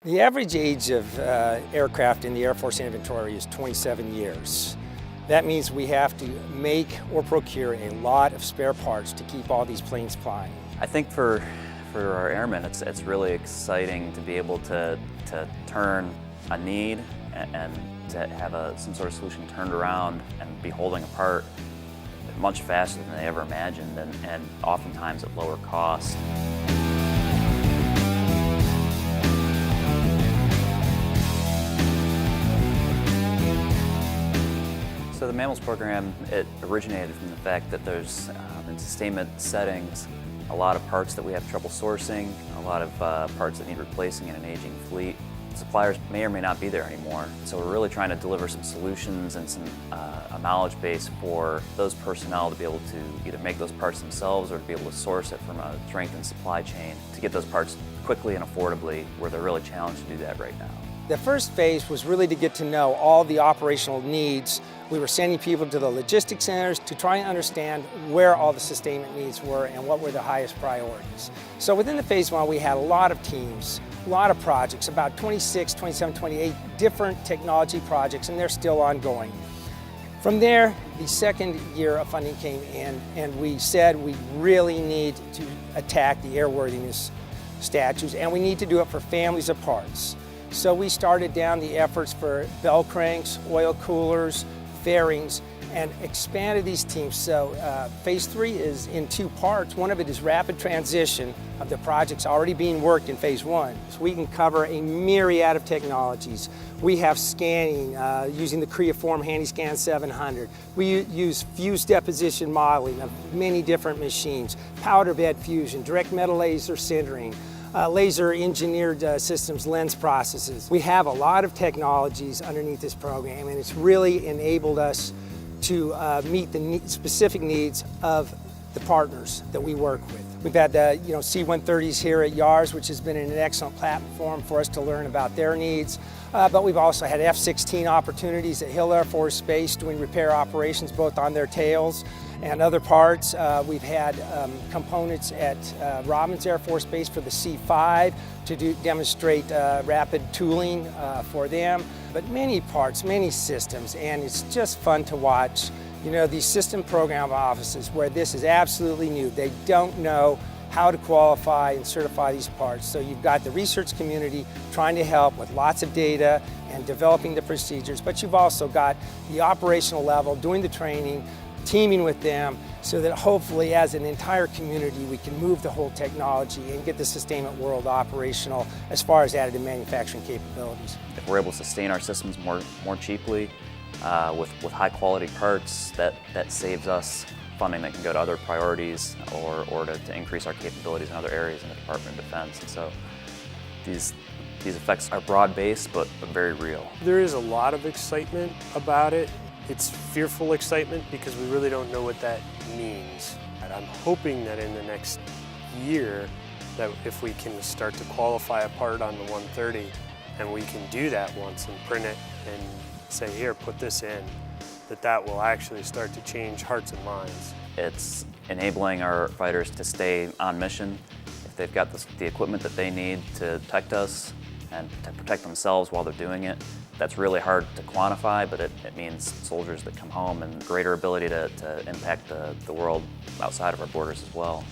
The average age of aircraft in the Air Force inventory is 27 years. That means we have to make or procure a lot of spare parts to keep all these planes flying. I think for our airmen, it's really exciting to be able to turn a need and to have some sort of solution turned around and be holding a part much faster than they ever imagined, and oftentimes at lower cost. So the MAMLS program, it originated from the fact that there's, in sustainment settings, a lot of parts that we have trouble sourcing, a lot of parts that need replacing in an aging fleet. Suppliers may or may not be there anymore, so we're really trying to deliver some solutions and some a knowledge base for those personnel to be able to either make those parts themselves or to be able to source it from a strengthened supply chain to get those parts quickly and affordably, where they're really challenged to do that right now. The first phase was really to get to know all the operational needs. We were sending people to the logistics centers to try and understand where all the sustainment needs were and what were the highest priorities. So within the phase one, we had a lot of teams, a lot of projects, about 26, 27, 28 different technology projects, and they're still ongoing. From there, the second year of funding came in, and we said we really need to attack the airworthiness statutes, and we need to do it for families of parts. So we started down the efforts for bell cranks, oil coolers, fairings, and expanded these teams. So phase three is in two parts. One of it is rapid transition of the projects already being worked in phase one. So we can cover a myriad of technologies. We have scanning using the Creaform HandyScan 700. We use fuse deposition modeling of many different machines, powder bed fusion, direct metal laser sintering, laser engineered systems, lens processes. We have a lot of technologies underneath this program, and it's really enabled us to meet the specific needs of the partners that we work with. We've had C-130s here at YARS, which has been an excellent platform for us to learn about their needs. But we've also had F-16 opportunities at Hill Air Force Base doing repair operations both on their tails and other parts. We've had components at Robins Air Force Base for the C-5 to demonstrate rapid tooling for them. But many parts, many systems, and it's just fun to watch. You know, these system program offices where this is absolutely new. They don't know how to qualify and certify these parts. So you've got the research community trying to help with lots of data and developing the procedures, but you've also got the operational level doing the training, teaming with them, so that hopefully as an entire community we can move the whole technology and get the sustainment world operational as far as additive manufacturing capabilities. If we're able to sustain our systems more cheaply with high quality parts, that saves us funding that can go to other priorities or to increase our capabilities in other areas in the Department of Defense. And so these effects are broad-based but very real. There is a lot of excitement about it. It's fearful excitement because we really don't know what that means. And I'm hoping that in the next year that if we can start to qualify a part on the 130 and we can do that once and print it and say, here, put this in, that will actually start to change hearts and minds. It's enabling our fighters to stay on mission. If they've got the equipment that they need to protect us and to protect themselves while they're doing it, that's really hard to quantify, but it means soldiers that come home and greater ability to impact the world outside of our borders as well.